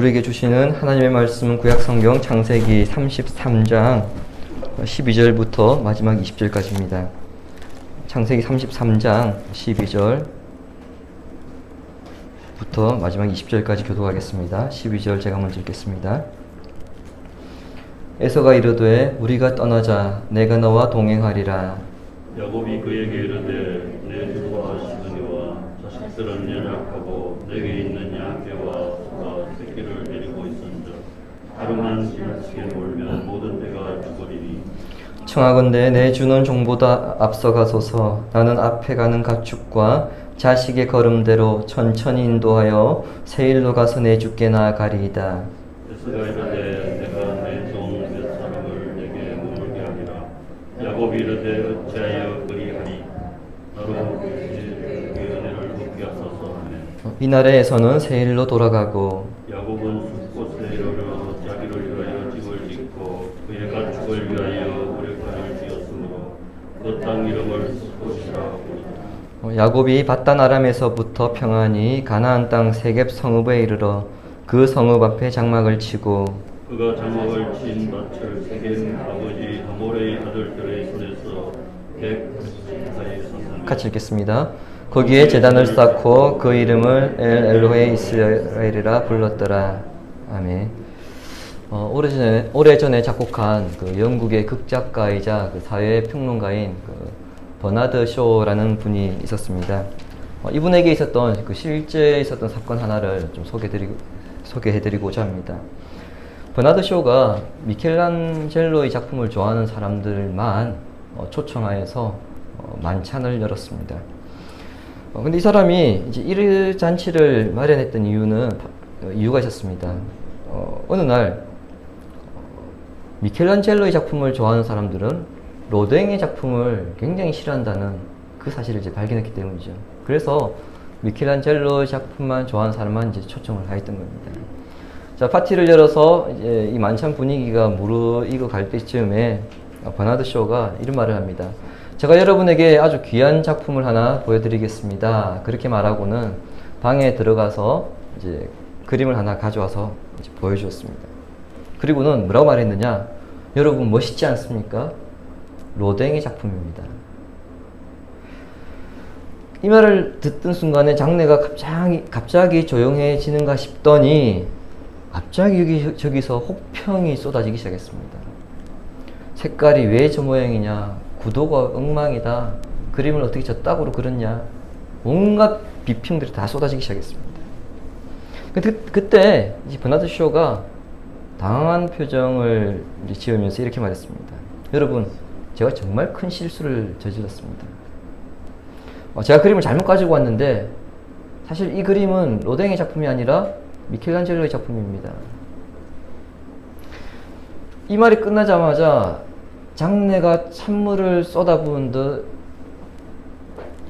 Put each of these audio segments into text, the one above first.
우리에게 주시는 하나님의 말씀은 구약성경 창세기 33장 12절부터 마지막 20절까지입니다. 창세기 33장 12절부터 마지막 20절까지 교독하겠습니다. 12절 제가 먼저 읽겠습니다. 에서가 이르되 우리가 떠나자 내가 너와 동행하리라. 야곱이 그에게 이르되 내 주와 시드니와 자식들은 연약하고 내게 있는 양떼와 소가 새끼를 데리고 있은즉 하루만 지나치게 몰면 모든 때가 죽으리니 청하건대 내 주는 종보다 앞서가소서. 나는 앞에 가는 가축과 자식의 걸음대로 천천히 인도하여 세일로 가서 내 주께 나아가리이다. 에서가 이르되 내가 내 종 몇 사람을 내게 머물게 하리라. 야곱이 이르되 어찌하여 그리하니 나로 그 은혜를 곱게 하소서 하매 이날에 에서는 세일로 돌아가고 야곱은 숲곳에 이르러 자기를 위하여 집을 짓고 그의 가축을 위하여 우레간을 지었으므로 그 땅 이름을 숲곳이라 부르더라. 야곱이 밧단 아람에서부터 평안히 가나안 땅 세겝 성읍에 이르러 그 성읍 앞에 장막을 치고 그가 장막을 친 밭을 세겜 아버지 하몰의 아들들의 손에서 객하에 섰으며 같이 읽겠습니다. 거기에 제단을 쌓고 그 이름을 엘로헤 이스라엘이라 불렀더라. 아멘. 오래전에 작곡한 그 영국의 극작가이자 그 사회평론가인 그 버나드 쇼라는 분이 있었습니다. 이분에게 있었던 그 실제 있었던 사건 하나를 좀 소개해드리고자 합니다. 버나드 쇼가 미켈란젤로의 작품을 좋아하는 사람들만 초청하여서 만찬을 열었습니다. 근데 이 사람이 이제 이 잔치를 마련했던 이유가 있었습니다. 어느 날 미켈란젤로의 작품을 좋아하는 사람들은 로댕의 작품을 굉장히 싫어한다는 그 사실을 이제 발견했기 때문이죠. 그래서 미켈란젤로 작품만 좋아하는 사람만 이제 초청을 하였던 겁니다. 자, 파티를 열어서 이제 이 만찬 분위기가 무르익어 갈 때쯤에 버나드 쇼가 이런 말을 합니다. 제가 여러분에게 아주 귀한 작품을 하나 보여드리겠습니다. 그렇게 말하고는 방에 들어가서 이제 그림을 하나 가져와서 이제 보여주었습니다. 그리고는 뭐라고 말했느냐? 여러분 멋있지 않습니까? 로댕의 작품입니다. 이 말을 듣던 순간에 장내가 갑자기 조용해지는가 싶더니 갑자기 저기서 혹평이 쏟아지기 시작했습니다. 색깔이 왜 저 모양이냐? 구도가 엉망이다. 그림을 어떻게 저 따구로 그렸냐? 온갖 비평들이 다 쏟아지기 시작했습니다. 그때 버나드 쇼가 당황한 표정을 지으면서 이렇게 말했습니다. 여러분, 제가 정말 큰 실수를 저질렀습니다. 제가 그림을 잘못 가지고 왔는데 사실 이 그림은 로댕의 작품이 아니라 미켈란젤로의 작품입니다. 이 말이 끝나자마자 장내가 찬물을 쏟아부은 듯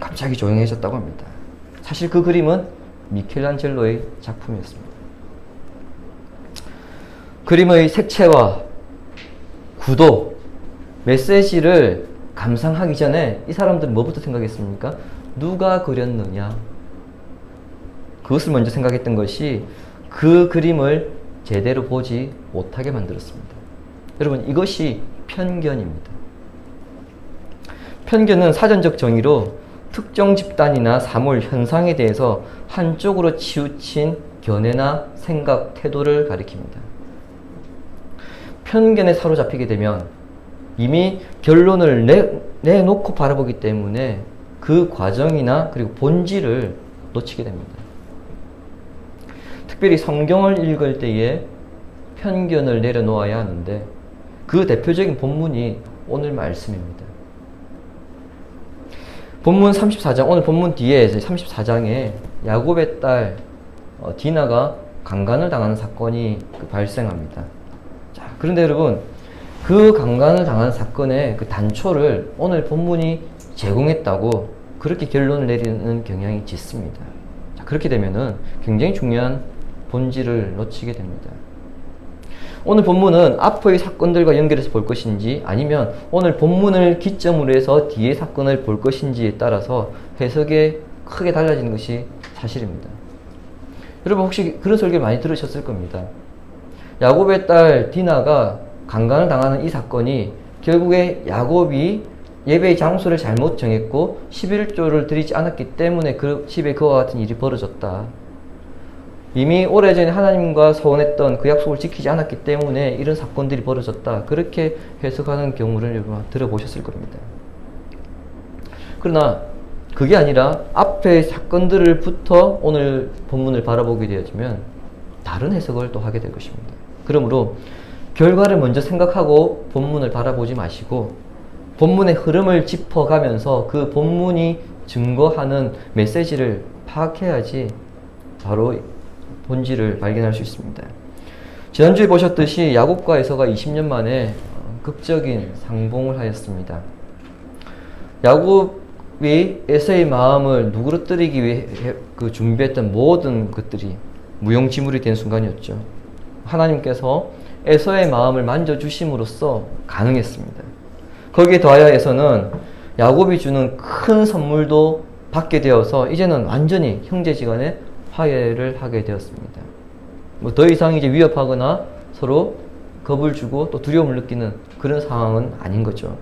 갑자기 조용해졌다고 합니다. 사실 그 그림은 미켈란젤로의 작품이었습니다. 그림의 색채와 구도, 메시지를 감상하기 전에 이 사람들은 뭐부터 생각했습니까? 누가 그렸느냐? 그것을 먼저 생각했던 것이 그 그림을 제대로 보지 못하게 만들었습니다. 여러분, 이것이 편견입니다. 편견은 사전적 정의로 특정 집단이나 사물, 현상에 대해서 한쪽으로 치우친 견해나 생각, 태도를 가리킵니다. 편견에 사로잡히게 되면 이미 결론을 내놓고 바라보기 때문에 그 과정이나 그리고 본질을 놓치게 됩니다. 특별히 성경을 읽을 때에 편견을 내려놓아야 하는데 그 대표적인 본문이 오늘 말씀입니다. 본문 34장, 오늘 본문 뒤에 34장에 야곱의 딸 디나가 강간을 당하는 사건이 발생합니다. 자, 그런데 여러분, 그 강간을 당한 사건의 그 단초를 오늘 본문이 제공했다고 그렇게 결론을 내리는 경향이 짙습니다. 자, 그렇게 되면은 굉장히 중요한 본질을 놓치게 됩니다. 오늘 본문은 앞의 사건들과 연결해서 볼 것인지 아니면 오늘 본문을 기점으로 해서 뒤의 사건을 볼 것인지에 따라서 해석이 크게 달라지는 것이 사실입니다. 여러분 혹시 그런 설교 많이 들으셨을 겁니다. 야곱의 딸 디나가 강간을 당하는 이 사건이 결국에 야곱이 예배의 장소를 잘못 정했고 11조를 드리지 않았기 때문에 그 집에 그와 같은 일이 벌어졌다. 이미 오래전에 하나님과 서원했던 그 약속을 지키지 않았기 때문에 이런 사건들이 벌어졌다. 그렇게 해석하는 경우를 여러분 들어보셨을 겁니다. 그러나 그게 아니라 앞의 사건들부터 오늘 본문을 바라보게 되어지면 다른 해석을 또 하게 될 것입니다. 그러므로 결과를 먼저 생각하고 본문을 바라보지 마시고 본문의 흐름을 짚어가면서 그 본문이 증거하는 메시지를 파악해야지 바로 본질을 발견할 수 있습니다. 지난주에 보셨듯이 야곱과 에서가 20년 만에 극적인 상봉을 하였습니다. 야곱이 에서의 마음을 누그러뜨리기 위해 그 준비했던 모든 것들이 무용지물이 된 순간이었죠. 하나님께서 에서의 마음을 만져주심으로써 가능했습니다. 거기에 더하여 에서는 야곱이 주는 큰 선물도 받게 되어서 이제는 완전히 형제지간에 화해를 하게 되었습니다. 뭐 더 이상 이제 위협하거나 서로 겁을 주고 또 두려움을 느끼는 그런 상황은 아닌 거죠.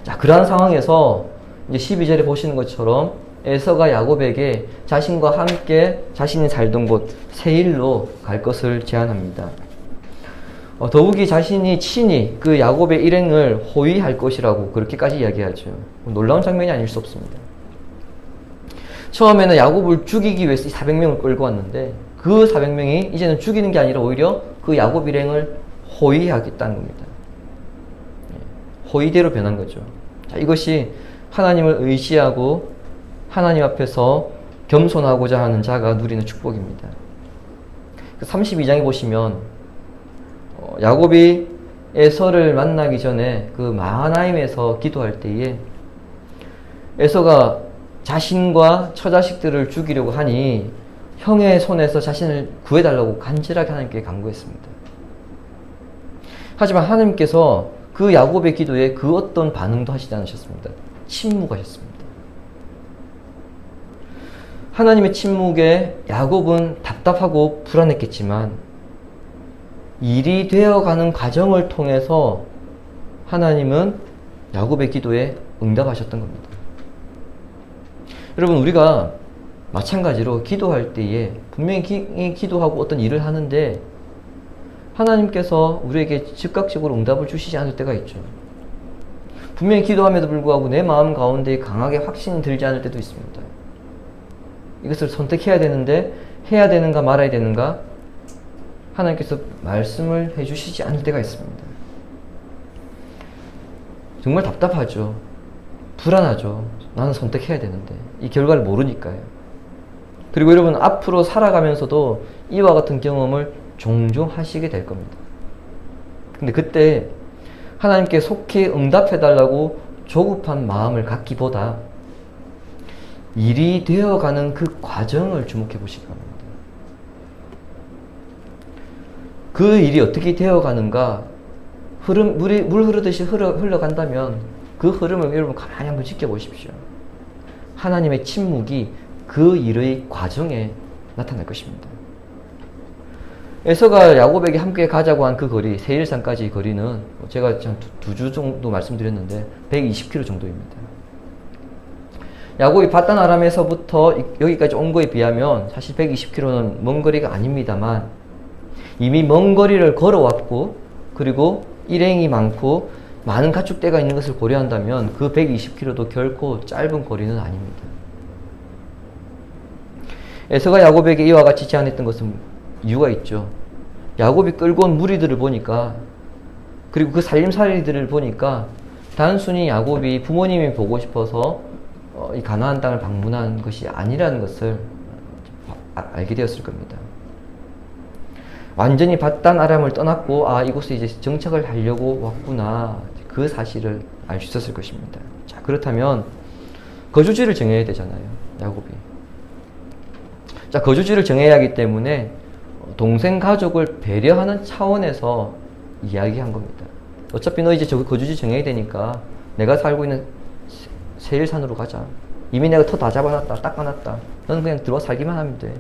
자, 그러한 상황에서 이제 12절에 보시는 것처럼 에서가 야곱에게 자신과 함께 자신이 살던 곳 세일로 갈 것을 제안합니다. 더욱이 자신이 친히 그 야곱의 일행을 호위할 것이라고 그렇게까지 이야기하죠. 놀라운 장면이 아닐 수 없습니다. 처음에는 야곱을 죽이기 위해서 400명을 끌고 왔는데 그 400명이 이제는 죽이는 게 아니라 오히려 그 야곱 일행을 호위하겠다는 겁니다. 호위대로 변한 거죠. 자, 이것이 하나님을 의지하고 하나님 앞에서 겸손하고자 하는 자가 누리는 축복입니다. 32장에 보시면 야곱이 에서를 만나기 전에 그 마하나임에서 기도할 때에 에서가 자신과 처자식들을 죽이려고 하니 형의 손에서 자신을 구해달라고 간절하게 하나님께 간구했습니다. 하지만 하나님께서 그 야곱의 기도에 그 어떤 반응도 하시지 않으셨습니다. 침묵하셨습니다. 하나님의 침묵에 야곱은 답답하고 불안했겠지만 일이 되어가는 과정을 통해서 하나님은 야곱의 기도에 응답하셨던 겁니다. 여러분, 우리가 마찬가지로 기도할 때에 분명히 기도하고 어떤 일을 하는데 하나님께서 우리에게 즉각적으로 응답을 주시지 않을 때가 있죠. 분명히 기도함에도 불구하고 내 마음 가운데 강하게 확신이 들지 않을 때도 있습니다. 이것을 선택해야 되는데 해야 되는가 말아야 되는가 하나님께서 말씀을 해주시지 않을 때가 있습니다. 정말 답답하죠. 불안하죠. 나는 선택해야 되는데 이 결과를 모르니까요. 그리고 여러분 앞으로 살아가면서도 이와 같은 경험을 종종 하시게 될 겁니다. 근데 그때 하나님께 속히 응답해달라고 조급한 마음을 갖기보다 일이 되어가는 그 과정을 주목해 보시기 바랍니다. 그 일이 어떻게 되어가는가, 물 흐르듯이 흘러간다면 그 흐름을 여러분 가만히 한번 지켜보십시오. 하나님의 침묵이 그 일의 과정에 나타날 것입니다. 에서가 야곱에게 함께 가자고 한 그 거리, 세일산까지 거리는 제가 한 2주 정도 말씀드렸는데 120km 정도입니다. 야곱이 바단 아람에서부터 여기까지 온 거에 비하면 사실 120km는 먼 거리가 아닙니다만 이미 먼 거리를 걸어왔고 그리고 일행이 많고 많은 가축대가 있는 것을 고려한다면 그 120km도 결코 짧은 거리는 아닙니다. 에서가 야곱에게 이와 같이 제안했던 것은 이유가 있죠. 야곱이 끌고 온 무리들을 보니까 그리고 그 살림살이들을 보니까 단순히 야곱이 부모님이 보고 싶어서 이 가나안 땅을 방문한 것이 아니라는 것을 알게 되었을 겁니다. 완전히 바단 아람을 떠났고 이곳에 이제 정착을 하려고 왔구나 그 사실을 알 수 있었을 것입니다. 자, 그렇다면 거주지를 정해야 되잖아요. 야곱이. 자, 거주지를 정해야 하기 때문에 동생 가족을 배려하는 차원에서 이야기한 겁니다. 어차피 너 이제 거주지 정해야 되니까 내가 살고 있는 세일산으로 가자. 이미 내가 터 다 잡아놨다, 닦아놨다. 너는 그냥 들어와 살기만 하면 돼.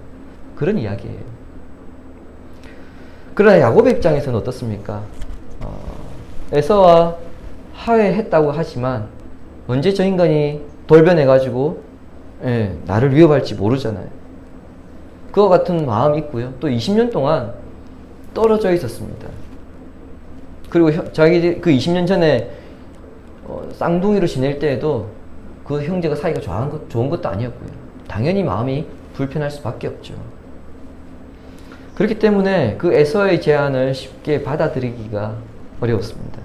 그런 이야기예요. 그러나 야곱의 입장에서는 어떻습니까? 에서와 화해했다고 하지만 언제 저 인간이 돌변해가지고 나를 위협할지 모르잖아요. 그와 같은 마음이 있고요. 또 20년 동안 떨어져 있었습니다. 그리고 자기 그 20년 전에 쌍둥이로 지낼 때에도 그 형제가 사이가 좋은 것도 아니었고요. 당연히 마음이 불편할 수밖에 없죠. 그렇기 때문에 그 에서의 제안을 쉽게 받아들이기가 어려웠습니다.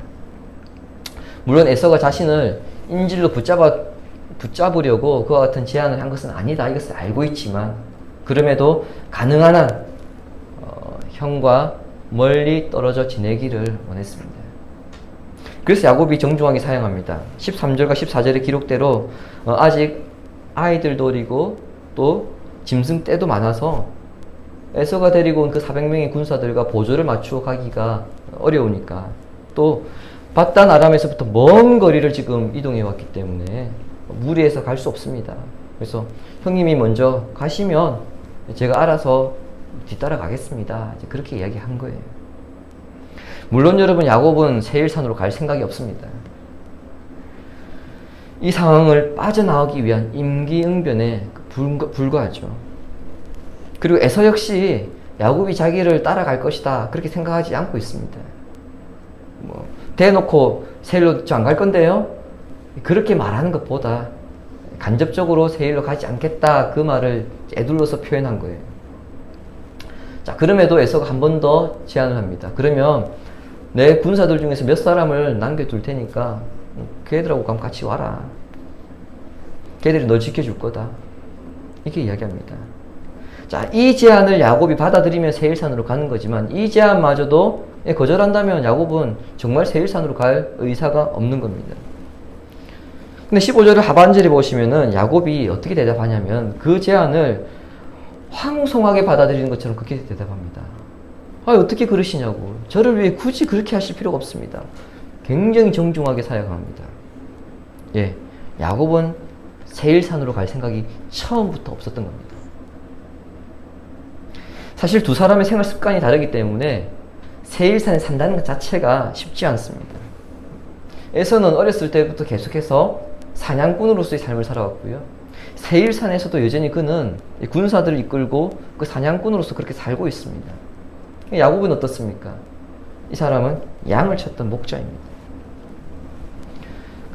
물론 에서가 자신을 인질로 붙잡으려고 그와 같은 제안을 한 것은 아니다, 이것을 알고 있지만 그럼에도 가능한 한 형과 멀리 떨어져 지내기를 원했습니다. 그래서 야곱이 정중하게 사용합니다. 13절과 14절의 기록대로 아직 아이들도 어리고 또 짐승 떼도 많아서 에서가 데리고 온 그 400명의 군사들과 보조를 맞추어 가기가 어려우니까, 또 바단 아람에서부터 먼 거리를 지금 이동해 왔기 때문에 무리해서 갈 수 없습니다. 그래서 형님이 먼저 가시면 제가 알아서 뒤따라 가겠습니다. 이제 그렇게 이야기한 거예요. 물론 여러분, 야곱은 세일산으로 갈 생각이 없습니다. 이 상황을 빠져나오기 위한 임기응변에 불과하죠. 그리고 에서 역시 야곱이 자기를 따라갈 것이다, 그렇게 생각하지 않고 있습니다. 대놓고 세일로 저 안 갈 건데요? 그렇게 말하는 것보다 간접적으로 세일로 가지 않겠다, 그 말을 에둘러서 표현한 거예요. 자, 그럼에도 에서가 한 번 더 제안을 합니다. 그러면 내 군사들 중에서 몇 사람을 남겨둘 테니까 걔들하고 그럼 같이 와라. 걔들이 널 지켜줄 거다. 이렇게 이야기합니다. 자, 이 제안을 야곱이 받아들이며 세일산으로 가는 거지만 이 제안마저도 거절한다면 야곱은 정말 세일산으로 갈 의사가 없는 겁니다. 근데 15절을 하반절에 보시면은 야곱이 어떻게 대답하냐면 그 제안을 황송하게 받아들이는 것처럼 그렇게 대답합니다. 어떻게 그러시냐고. 저를 위해 굳이 그렇게 하실 필요가 없습니다. 굉장히 정중하게 사용합니다. 예, 야곱은 세일산으로 갈 생각이 처음부터 없었던 겁니다. 사실 두 사람의 생활 습관이 다르기 때문에 세일산에 산다는 것 자체가 쉽지 않습니다. 에서는 어렸을 때부터 계속해서 사냥꾼으로서의 삶을 살아왔고요. 세일산에서도 여전히 그는 군사들을 이끌고 그 사냥꾼으로서 그렇게 살고 있습니다. 야곱은 어떻습니까? 이 사람은 양을 쳤던 목자입니다.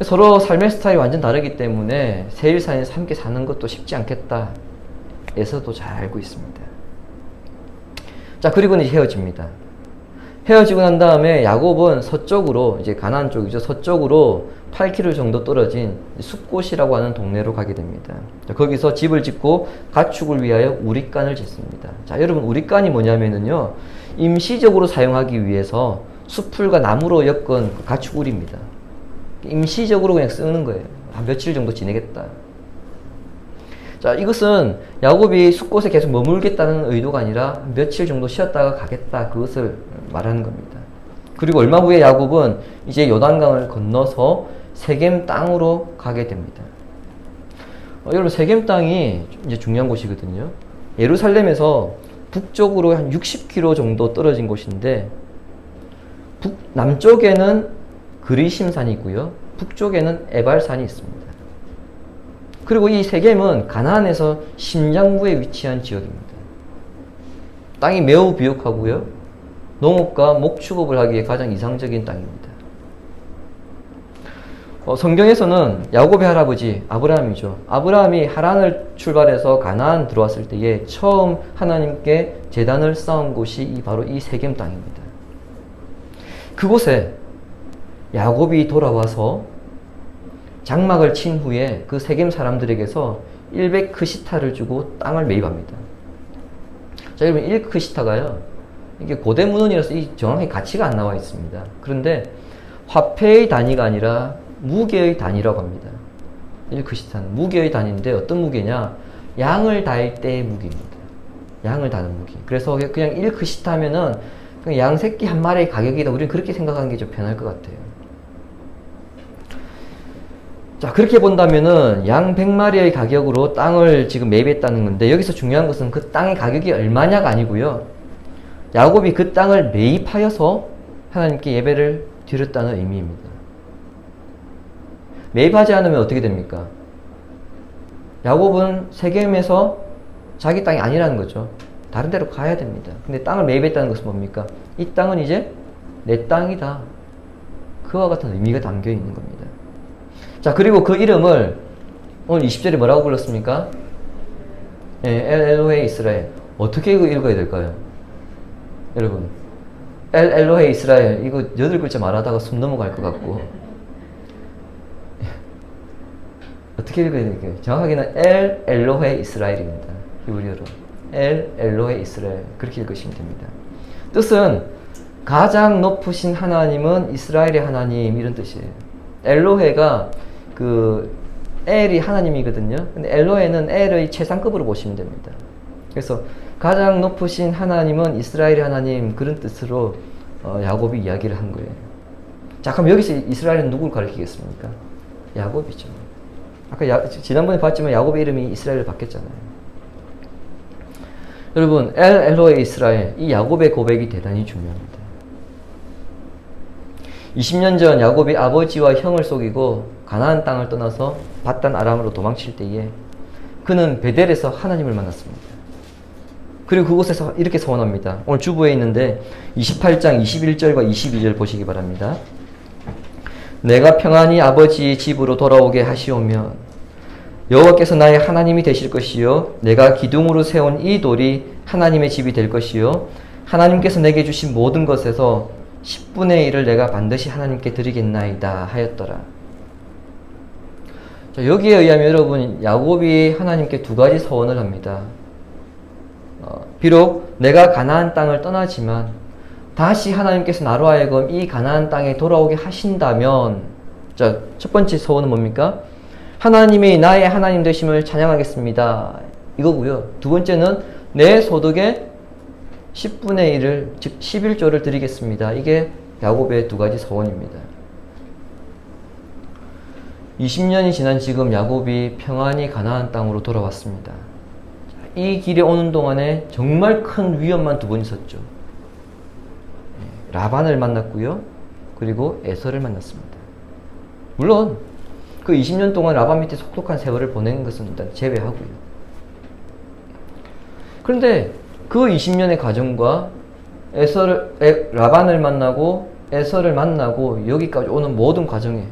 서로 삶의 스타일이 완전 다르기 때문에 세일산에서 함께 사는 것도 쉽지 않겠다, 에서도 잘 알고 있습니다. 자, 그리고는 이제 헤어집니다. 헤어지고 난 다음에 야곱은 서쪽으로, 이제 가나안 쪽이죠, 서쪽으로 8km 정도 떨어진 숫곳이라고 하는 동네로 가게 됩니다. 자, 거기서 집을 짓고 가축을 위하여 우릿간을 짓습니다. 자, 여러분, 우릿간이 뭐냐면은요, 임시적으로 사용하기 위해서 숲풀과 나무로 엮은 가축우리입니다. 임시적으로 그냥 쓰는 거예요. 한 며칠 정도 지내겠다. 자, 이것은 야곱이 숲곳에 계속 머물겠다는 의도가 아니라 며칠 정도 쉬었다가 가겠다, 그것을 말하는 겁니다. 그리고 얼마 후에 야곱은 이제 요단강을 건너서 세겜 땅으로 가게 됩니다. 여러분, 세겜 땅이 이제 중요한 곳이거든요. 예루살렘에서 북쪽으로 한 60km 정도 떨어진 곳인데, 남쪽에는 그리심산이 있고요, 북쪽에는 에발산이 있습니다. 그리고 이 세겜은 가나안에서 심장부에 위치한 지역입니다. 땅이 매우 비옥하고요, 농업과 목축업을 하기에 가장 이상적인 땅입니다. 성경에서는 야곱의 할아버지 아브라함이죠. 아브라함이 하란을 출발해서 가나안 들어왔을 때에 처음 하나님께 제단을 쌓은 곳이 바로 이 세겜 땅입니다. 그곳에 야곱이 돌아와서 장막을 친 후에 그 세겜 사람들에게서 100크시타를 주고 땅을 매입합니다. 자, 여러분, 1크시타가요, 이게 고대 문헌이라서 정확히 가치가 안 나와 있습니다. 그런데 화폐의 단위가 아니라 무게의 단위라고 합니다. 1크시타는 무게의 단위인데 어떤 무게냐? 양을 달 때의 무게입니다. 양을 다는 무게. 그래서 그냥 1크시타면은 그냥 양 새끼 한 마리의 가격이다, 우리는 그렇게 생각하는 게 좀 편할 것 같아요. 자, 그렇게 본다면은 양 100마리의 가격으로 땅을 지금 매입했다는 건데, 여기서 중요한 것은 그 땅의 가격이 얼마냐가 아니고요, 야곱이 그 땅을 매입하여서 하나님께 예배를 드렸다는 의미입니다. 매입하지 않으면 어떻게 됩니까? 야곱은 세겜에서 자기 땅이 아니라는 거죠. 다른 데로 가야 됩니다. 근데 땅을 매입했다는 것은 뭡니까? 이 땅은 이제 내 땅이다. 그와 같은 의미가 담겨 있는 겁니다. 자, 그리고 그 이름을 오늘 20절에 뭐라고 불렀습니까? 엘 엘로헤 이스라엘. 어떻게 이거 읽어야 될까요? 여러분, 엘 엘로헤 이스라엘, 이거 8글자 말하다가 숨 넘어갈 것 같고 어떻게 읽어야 될까요? 정확하게는 엘 엘로헤 이스라엘입니다. 히브리어로 엘 엘로헤 이스라엘, 그렇게 읽으시면 됩니다. 뜻은 가장 높으신 하나님은 이스라엘의 하나님, 이런 뜻이에요. 엘로헤가 그 엘이 하나님이거든요. 근데 엘로헤는 엘의 최상급으로 보시면 됩니다. 그래서 가장 높으신 하나님은 이스라엘의 하나님, 그런 뜻으로 야곱이 이야기를 한 거예요. 자, 그럼 여기서 이스라엘은 누굴 가리키겠습니까? 야곱이죠. 아까 지난번에 봤지만 야곱의 이름이 이스라엘로 바뀌었잖아요. 여러분, 엘 엘로헤 이스라엘, 이 야곱의 고백이 대단히 중요합니다. 20년 전 야곱이 아버지와 형을 속이고 가나안 땅을 떠나서 밧단 아람으로 도망칠 때에 그는 베델에서 하나님을 만났습니다. 그리고 그곳에서 이렇게 서원합니다. 오늘 주부에 있는데 28장 21절과 22절 보시기 바랍니다. 내가 평안히 아버지의 집으로 돌아오게 하시오면 여호와께서 나의 하나님이 되실 것이요 내가 기둥으로 세운 이 돌이 하나님의 집이 될 것이요 하나님께서 내게 주신 모든 것에서 10분의 1을 내가 반드시 하나님께 드리겠나이다 하였더라. 자, 여기에 의하면 여러분, 야곱이 하나님께 두 가지 서원을 합니다. 비록 내가 가나안 땅을 떠나지만 다시 하나님께서 나로 하여금 이 가나안 땅에 돌아오게 하신다면, 자, 첫 번째 서원은 뭡니까? 하나님이 나의 하나님 되심을 찬양하겠습니다, 이거고요. 두 번째는 내 소득의 10분의 1을, 즉 11조를 드리겠습니다. 이게 야곱의 두 가지 서원입니다. 20년이 지난 지금 야곱이 평안히 가나안 땅으로 돌아왔습니다. 이 길에 오는 동안에 정말 큰 위험만 두 번 있었죠. 라반을 만났고요, 그리고 에서를 만났습니다. 물론 그 20년 동안 라반 밑에 속독한 세월을 보낸 것은 일단 제외하고요. 그런데 그 20년의 과정과 라반을 만나고 에서를 만나고 여기까지 오는 모든 과정에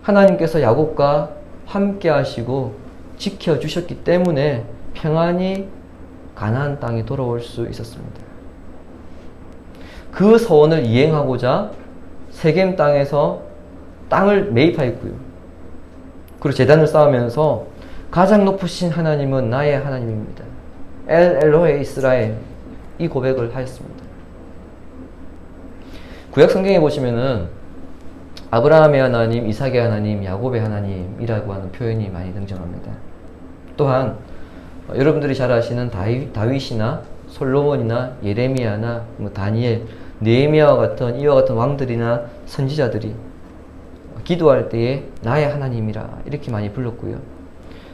하나님께서 야곱과 함께 하시고 지켜주셨기 때문에 평안히 가나안 땅에 돌아올 수 있었습니다. 그 서원을 이행하고자 세겜 땅에서 땅을 매입하였고요. 그리고 제단을 쌓으면서 가장 높으신 하나님은 나의 하나님입니다, 엘 엘로헤 이스라엘, 이 고백을 하였습니다. 구약 성경에 보시면은 아브라함의 하나님, 이삭의 하나님, 야곱의 하나님이라고 하는 표현이 많이 등장합니다. 또한 여러분들이 잘 아시는 다윗이나 솔로몬이나 예레미야나 다니엘, 느헤미야와 같은 이와 같은 왕들이나 선지자들이 기도할 때에 나의 하나님이라 이렇게 많이 불렀고요.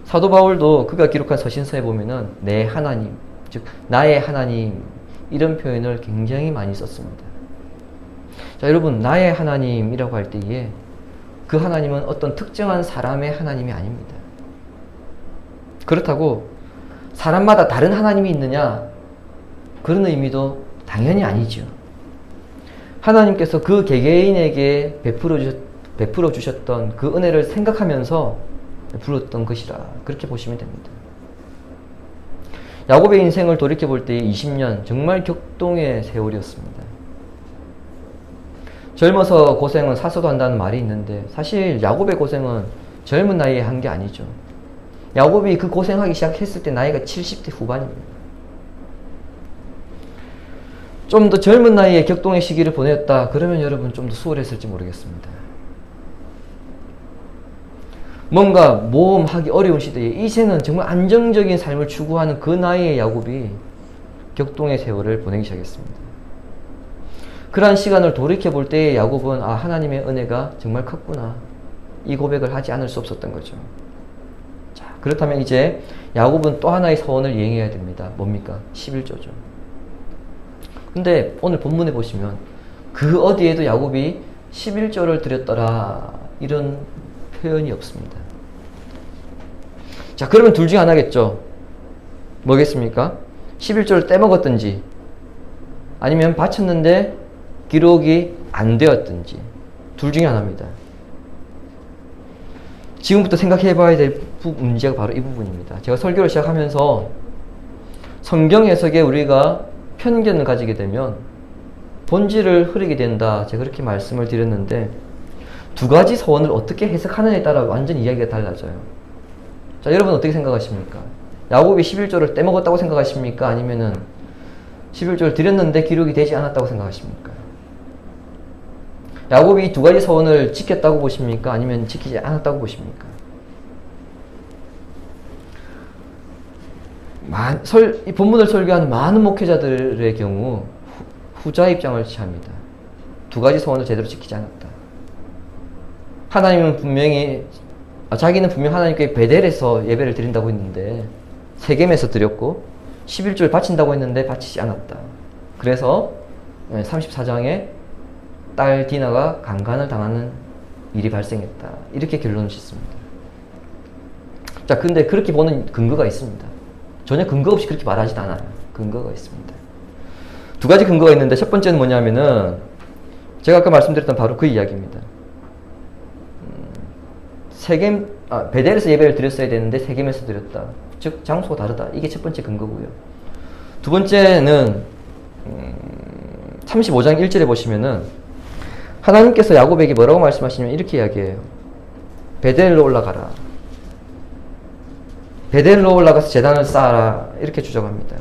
사도 바울도 그가 기록한 서신서에 보면은 내 하나님, 즉 나의 하나님, 이런 표현을 굉장히 많이 썼습니다. 자, 여러분, 나의 하나님이라고 할 때에 그 하나님은 어떤 특정한 사람의 하나님이 아닙니다. 그렇다고 사람마다 다른 하나님이 있느냐, 그런 의미도 당연히 아니죠. 하나님께서 그 개개인에게 베풀어 주셨던 그 은혜를 생각하면서 불렀던 것이라, 그렇게 보시면 됩니다. 야곱의 인생을 돌이켜볼 때 20년 정말 격동의 세월이었습니다. 젊어서 고생은 사서도 한다는 말이 있는데 사실 야곱의 고생은 젊은 나이에 한 게 아니죠. 야곱이 그 고생하기 시작했을 때 나이가 70대 후반입니다. 좀 더 젊은 나이에 격동의 시기를 보냈다 그러면 여러분 좀 더 수월했을지 모르겠습니다. 뭔가 모험하기 어려운 시대에 이제는 정말 안정적인 삶을 추구하는 그 나이의 야곱이 격동의 세월을 보내기 시작했습니다. 그러한 시간을 돌이켜볼 때의 야곱은 하나님의 은혜가 정말 컸구나, 이 고백을 하지 않을 수 없었던 거죠. 자, 그렇다면 이제 야곱은 또 하나의 서원을 이행해야 됩니다. 뭡니까? 11조죠. 근데 오늘 본문에 보시면 그 어디에도 야곱이 11조를 드렸더라 이런 표현이 없습니다. 자, 그러면 둘 중에 하나겠죠. 뭐겠습니까? 11조를 떼먹었든지 아니면 바쳤는데 기록이 안 되었든지 둘 중에 하나입니다. 지금부터 생각해 봐야 될 문제가 바로 이 부분입니다. 제가 설교를 시작하면서 성경 해석에 우리가 편견을 가지게 되면 본질을 흐리게 된다. 제가 그렇게 말씀을 드렸는데 두 가지 서원을 어떻게 해석하느냐에 따라 완전히 이야기가 달라져요. 자, 여러분 어떻게 생각하십니까? 야곱이 11조를 떼먹었다고 생각하십니까? 아니면은 11조를 드렸는데 기록이 되지 않았다고 생각하십니까? 야곱이 두 가지 서원을 지켰다고 보십니까? 아니면 지키지 않았다고 보십니까? 이 본문을 설교하는 많은 목회자들의 경우 후자 입장을 취합니다. 두 가지 서원을 제대로 지키지 않았다. 하나님은 분명히 자기는 분명 하나님께 베델에서 예배를 드린다고 했는데 세겜에서 드렸고 11조를 바친다고 했는데 바치지 않았다. 그래서 34장에 딸 디나가 강간을 당하는 일이 발생했다. 이렇게 결론을 짓습니다. 자, 근데 그렇게 보는 근거가 있습니다. 전혀 근거 없이 그렇게 말하지도 않아요. 근거가 있습니다. 두 가지 근거가 있는데 첫 번째는 뭐냐면은 제가 아까 말씀드렸던 바로 그 이야기입니다. 베델에서 예배를 드렸어야 되는데 세겜에서 드렸다. 즉 장소가 다르다. 이게 첫 번째 근거고요. 두 번째는 35장 1절에 보시면은 하나님께서 야곱에게 뭐라고 말씀하시냐면 이렇게 이야기해요. 베델로 올라가라. 베델로 올라가서 제단을 쌓아라. 이렇게 주장합니다.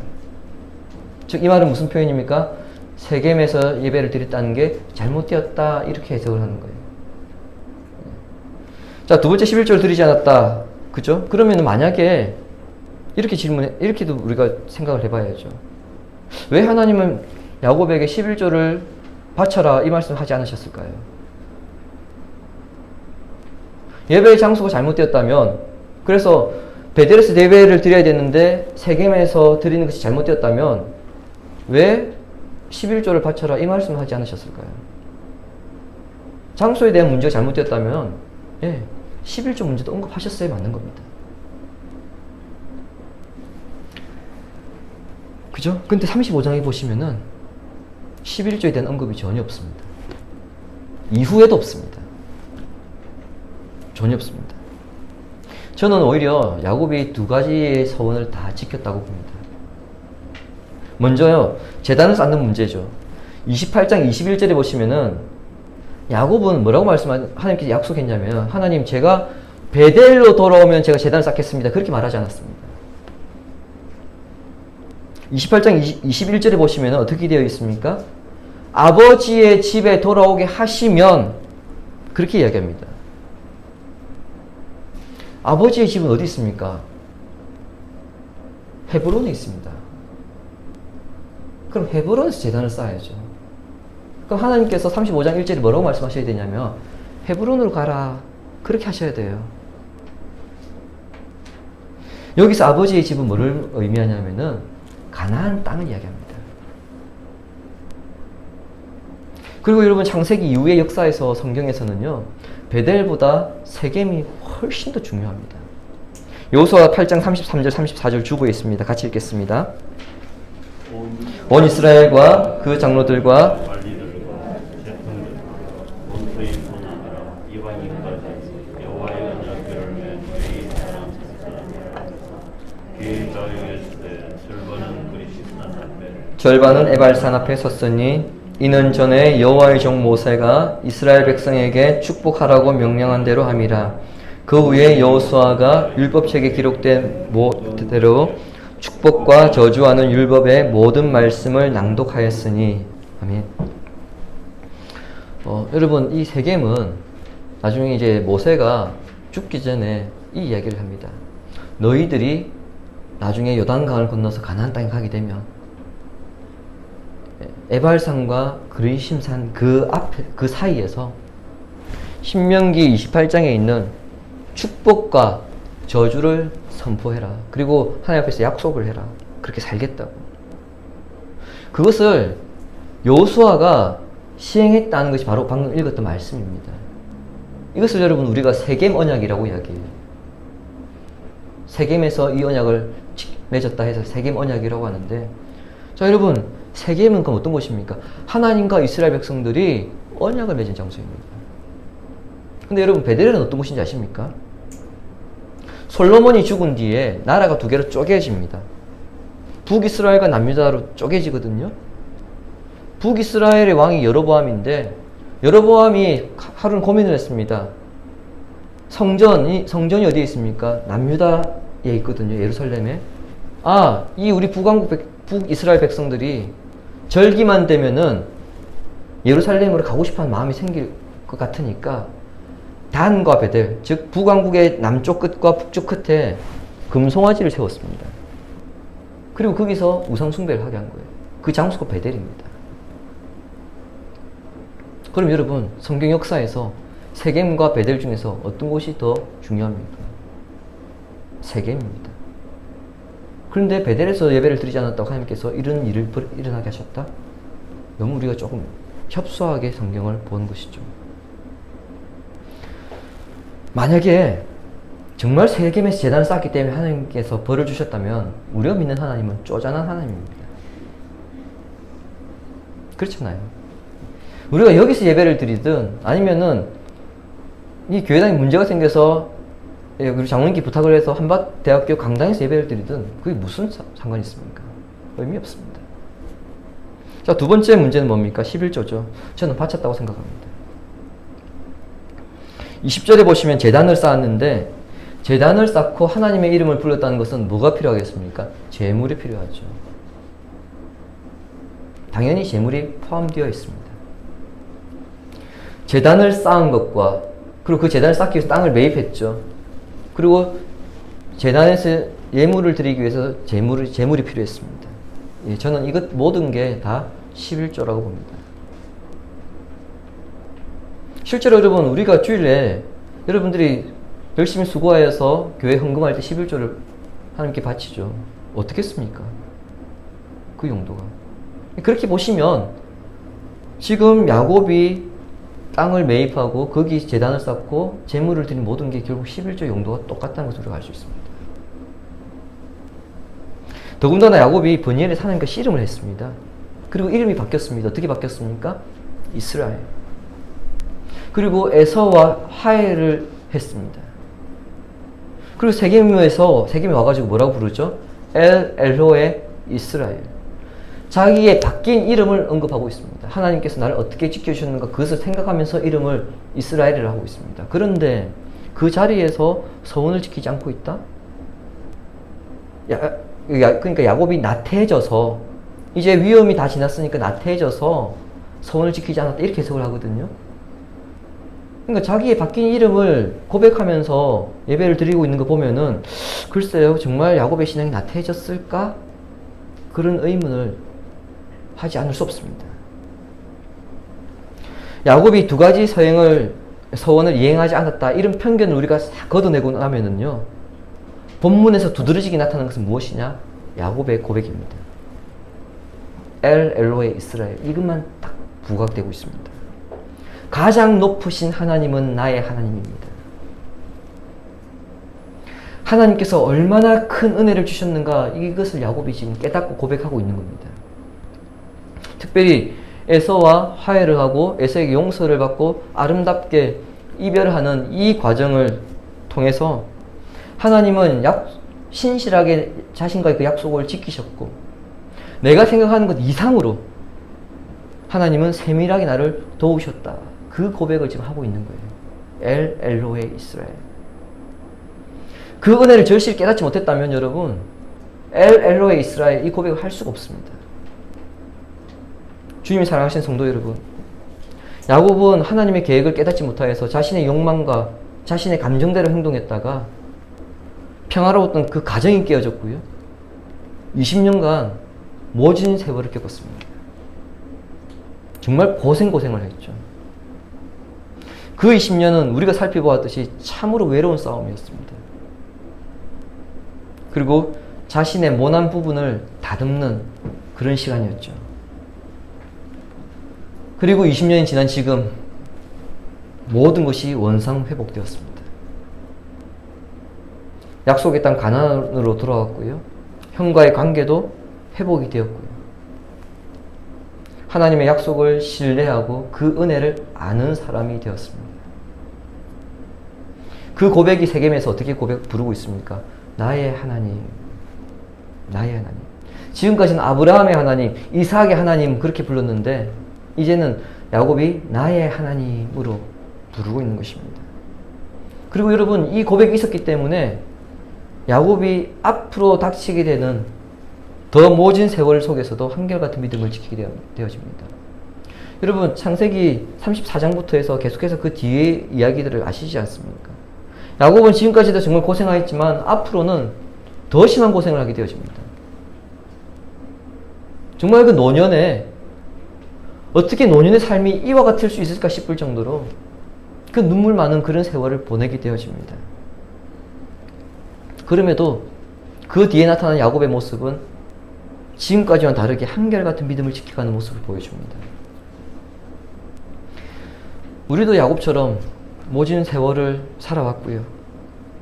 즉 이 말은 무슨 표현입니까? 세겜에서 예배를 드렸다는 게 잘못되었다. 이렇게 해석을 하는 거예요. 자, 두 번째 11조를 드리지 않았다. 그죠? 그러면 만약에 이렇게도 우리가 생각을 해봐야죠. 왜 하나님은 야곱에게 11조를 바쳐라 이 말씀을 하지 않으셨을까요? 예배의 장소가 잘못되었다면, 그래서 베델에서 예배를 드려야 되는데 세겜에서 드리는 것이 잘못되었다면 왜 11조를 바쳐라 이 말씀을 하지 않으셨을까요? 장소에 대한 문제가 잘못되었다면 11조 문제도 언급하셨어야 맞는 겁니다. 그죠? 근데 35장에 보시면은 11조에 대한 언급이 전혀 없습니다. 이후에도 없습니다. 전혀 없습니다. 저는 오히려 야곱이 두 가지의 서원을 다 지켰다고 봅니다. 먼저요, 제단을 쌓는 문제죠. 28장 21절에 보시면은 야곱은 뭐라고 하나님께서 약속했냐면, 하나님 제가 베델로 돌아오면 제가 제단을 쌓겠습니다. 그렇게 말하지 않았습니다. 28장 21절에 보시면 어떻게 되어 있습니까? 아버지의 집에 돌아오게 하시면, 그렇게 이야기합니다. 아버지의 집은 어디 있습니까? 헤브론에 있습니다. 그럼 헤브론에서 제단을 쌓아야죠. 그럼 하나님께서 35장 1절에 뭐라고 말씀하셔야 되냐면, 헤브론으로 가라. 그렇게 하셔야 돼요. 여기서 아버지의 집은 뭐를 의미하냐면은 가나안 땅을 이야기합니다. 그리고 여러분, 창세기 이후의 역사에서 성경에서는요, 베델보다 세겜이 훨씬 더 중요합니다. 여호수아 8장 33절 34절 주고에 있습니다. 같이 읽겠습니다. 온 이스라엘과 그 장로들과 관리들과 제통들과 본토에 소나하라 이방인까지 여호와의 언약궤를 맨 뒤에 사랑하셨으나 귀에 자유했을 절반은 그리스도산 앞에 절반은 에발산 앞에 섰으니 이는 전에 여호와의 종 모세가 이스라엘 백성에게 축복하라고 명령한 대로 함이라. 그 후에 여호수아가 율법책에 기록된 모대로 축복과 저주하는 율법의 모든 말씀을 낭독하였으니. 아멘. 여러분, 이 세겜은 나중에 이제 모세가 죽기 전에 이 이야기를 합니다. 너희들이 나중에 요단강을 건너서 가나안 땅에 가게 되면 에발산과 그리심산 그 사이에서 신명기 28장에 있는 축복과 저주를 선포해라. 그리고 하나님 앞에서 약속을 해라. 그렇게 살겠다고. 그것을 여호수아가 시행했다는 것이 바로 방금 읽었던 말씀입니다. 이것을 여러분 우리가 세겜 언약이라고 이야기해요. 세겜에서 이 언약을 맺었다 해서 세겜 언약이라고 하는데, 자 여러분, 세겜은 그럼 어떤 곳입니까? 하나님과 이스라엘 백성들이 언약을 맺은 장소입니다. 근데 여러분, 베델은 어떤 곳인지 아십니까? 솔로몬이 죽은 뒤에 나라가 두 개로 쪼개집니다. 북이스라엘과 남유다로 쪼개지거든요. 북이스라엘의 왕이 여로보암인데, 여로보암이 하루는 고민을 했습니다. 성전이 어디에 있습니까? 남유다에 있거든요. 예루살렘에. 이 우리 북이스라엘 백성들이 절기만 되면은 예루살렘으로 가고 싶어하는 마음이 생길 것 같으니까 단과 베델, 즉 북왕국의 남쪽 끝과 북쪽 끝에 금송아지를 세웠습니다. 그리고 거기서 우상 숭배를 하게 한 거예요. 그 장소가 베델입니다. 그럼 여러분, 성경 역사에서 세겜과 베델 중에서 어떤 곳이 더 중요합니까? 세겜입니다. 그런데 베델에서 예배를 드리지 않았다고 하나님께서 이런 일을 일어나게 하셨다? 너무 우리가 조금 협소하게 성경을 보는 것이죠. 만약에 정말 세겜에서 제단을 쌓았기 때문에 하나님께서 벌을 주셨다면 우리가 믿는 하나님은 쪼잔한 하나님입니다. 그렇잖아요. 우리가 여기서 예배를 드리든 아니면은 이 교회당에 문제가 생겨서 우리 장로님께 부탁을 해서 한밭대학교 강당에서 예배를 드리든 그게 무슨 상관이 있습니까? 의미 없습니다. 자, 두 번째 문제는 뭡니까? 11조죠. 저는 바쳤다고 생각합니다. 20절에 보시면 제단을 쌓았는데, 제단을 쌓고 하나님의 이름을 불렀다는 것은 뭐가 필요하겠습니까? 제물이 필요하죠. 당연히 제물이 포함되어 있습니다. 제단을 쌓은 것과, 그리고 그 제단을 쌓기 위해서 땅을 매입했죠. 그리고 제단에서 예물을 드리기 위해서 제물이 필요했습니다. 예, 저는 이것 모든 게 다 11조라고 봅니다. 실제로 여러분, 우리가 주일에 여러분들이 열심히 수고하여서 교회 헌금할 때 11조를 하나님께 바치죠. 어떻게 했습니까? 그 용도가. 그렇게 보시면 지금 야곱이 땅을 매입하고 거기 제단을 쌓고 제물을 드린 모든 게 결국 11조 용도가 똑같다는 것을 우리가 알 수 있습니다. 더군다나 야곱이 브니엘에 하나님과 씨름을 했습니다. 그리고 이름이 바뀌었습니다. 어떻게 바뀌었습니까? 이스라엘. 그리고 에서와 화해를 했습니다. 그리고 세겜에 와가지고 뭐라고 부르죠? 엘로에 이스라엘. 자기의 바뀐 이름을 언급하고 있습니다. 하나님께서 나를 어떻게 지켜주셨는가 그것을 생각하면서 이름을 이스라엘이라고 하고 있습니다. 그런데 그 자리에서 서원을 지키지 않고 있다? 그러니까 야곱이 나태해져서 이제 위험이 다 지났으니까 나태해져서 서원을 지키지 않았다 이렇게 해석을 하거든요. 그러니까 자기의 바뀐 이름을 고백하면서 예배를 드리고 있는 거 보면은 글쎄요, 정말 야곱의 신앙이 나태해졌을까? 그런 의문을 하지 않을 수 없습니다. 야곱이 두 가지 서원을 이행하지 않았다 이런 편견을 우리가 걷어내고 나면은요, 본문에서 두드러지게 나타나는 것은 무엇이냐? 야곱의 고백입니다. 엘로에 이스라엘, 이것만 딱 부각되고 있습니다. 가장 높으신 하나님은 나의 하나님입니다. 하나님께서 얼마나 큰 은혜를 주셨는가, 이것을 야곱이 지금 깨닫고 고백하고 있는 겁니다. 특별히 에서와 화해를 하고 에서에게 용서를 받고 아름답게 이별하는 이 과정을 통해서 하나님은 신실하게 자신과의 그 약속을 지키셨고, 내가 생각하는 것 이상으로 하나님은 세밀하게 나를 도우셨다. 그 고백을 지금 하고 있는 거예요. 엘로에 이스라엘. 그 은혜를 절실히 깨닫지 못했다면 여러분, 엘로에 이스라엘 이 고백을 할 수가 없습니다. 주님이 사랑하신 성도 여러분, 야곱은 하나님의 계획을 깨닫지 못하여서 자신의 욕망과 자신의 감정대로 행동했다가 평화로웠던 그 가정이 깨어졌고요. 20년간 모진 세월을 겪었습니다. 정말 고생을 했죠. 그 20년은 우리가 살펴보았듯이 참으로 외로운 싸움이었습니다. 그리고 자신의 모난 부분을 다듬는 그런 시간이었죠. 그리고 20년이 지난 지금 모든 것이 원상 회복되었습니다. 약속의 땅 가나안으로 돌아왔고요. 형과의 관계도 회복이 되었고요. 하나님의 약속을 신뢰하고 그 은혜를 아는 사람이 되었습니다. 그 고백이 세겜에서 어떻게 부르고 있습니까? 나의 하나님, 나의 하나님. 지금까지는 아브라함의 하나님, 이삭의 하나님 그렇게 불렀는데 이제는 야곱이 나의 하나님으로 부르고 있는 것입니다. 그리고 여러분, 이 고백이 있었기 때문에 야곱이 앞으로 닥치게 되는 더 모진 세월 속에서도 한결같은 믿음을 지키게 되어집니다. 여러분, 창세기 34장부터 해서 계속해서 그 뒤의 이야기들을 아시지 않습니까? 야곱은 지금까지도 정말 고생하였지만 앞으로는 더 심한 고생을 하게 되어집니다. 정말 그 노년에 어떻게 노년의 삶이 이와 같을 수 있을까 싶을 정도로 그 눈물 많은 그런 세월을 보내게 되어집니다. 그럼에도 그 뒤에 나타난 야곱의 모습은 지금까지와 다르게 한결같은 믿음을 지켜가는 모습을 보여줍니다. 우리도 야곱처럼 모진 세월을 살아왔고요.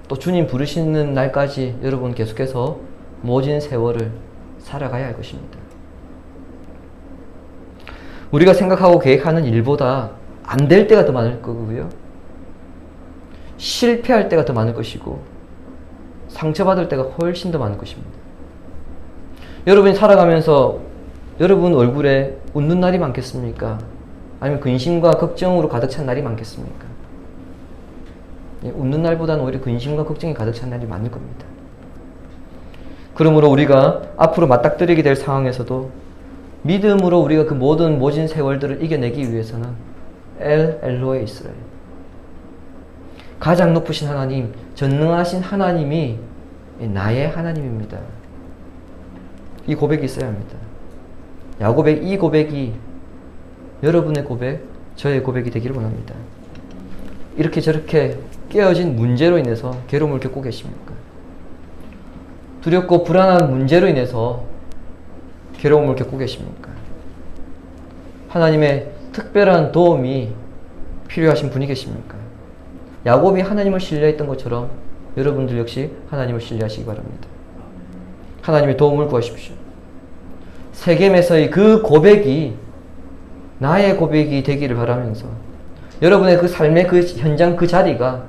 또 주님 부르시는 날까지 여러분 계속해서 모진 세월을 살아가야 할 것입니다. 우리가 생각하고 계획하는 일보다 안 될 때가 더 많을 거고요. 실패할 때가 더 많을 것이고 상처받을 때가 훨씬 더 많을 것입니다. 여러분이 살아가면서 여러분 얼굴에 웃는 날이 많겠습니까? 아니면 근심과 걱정으로 가득 찬 날이 많겠습니까? 웃는 날보다는 오히려 근심과 걱정이 가득 찬 날이 많을 겁니다. 그러므로 우리가 앞으로 맞닥뜨리게 될 상황에서도 믿음으로 우리가 그 모든 모진 세월들을 이겨내기 위해서는 엘 엘로에 이스라엘, 가장 높으신 하나님, 전능하신 하나님이 나의 하나님입니다. 이 고백이 있어야 합니다. 야곱의 이 고백이 여러분의 고백, 저의 고백이 되기를 원합니다. 이렇게 저렇게 깨어진 문제로 인해서 괴로움을 겪고 계십니까? 두렵고 불안한 문제로 인해서 괴로움을 겪고 계십니까? 하나님의 특별한 도움이 필요하신 분이 계십니까? 야곱이 하나님을 신뢰했던 것처럼 여러분들 역시 하나님을 신뢰하시기 바랍니다. 하나님의 도움을 구하십시오. 세겜에서의 그 고백이 나의 고백이 되기를 바라면서 여러분의 그 삶의 그 현장 그 자리가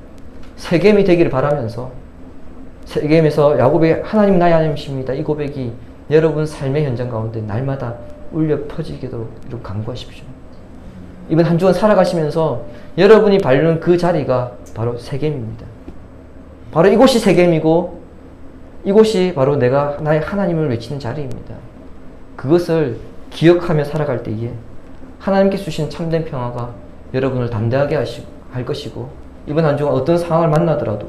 세겜이 되기를 바라면서 세겜에서 야곱의 하나님 나의 하나님이십니다. 이 고백이 여러분 삶의 현장 가운데 날마다 울려 퍼지게도 이렇게 간구하십시오. 이번 한 주간 살아가시면서 여러분이 밟는 그 자리가 바로 세겜입니다. 바로 이곳이 세겜이고 이곳이 바로 내가 나의 하나님을 외치는 자리입니다. 그것을 기억하며 살아갈 때에 하나님께 주신 참된 평화가 여러분을 담대하게 할 것이고 이번 한 주간 어떤 상황을 만나더라도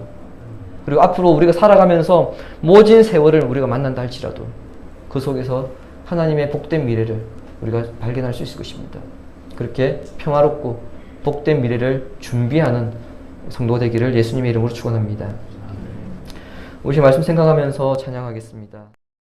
그리고 앞으로 우리가 살아가면서 모진 세월을 우리가 만난다 할지라도 그 속에서 하나님의 복된 미래를 우리가 발견할 수 있을 것입니다. 그렇게 평화롭고 복된 미래를 준비하는 성도 되기를 예수님의 이름으로 축원합니다. 오신 말씀 생각하면서 찬양하겠습니다.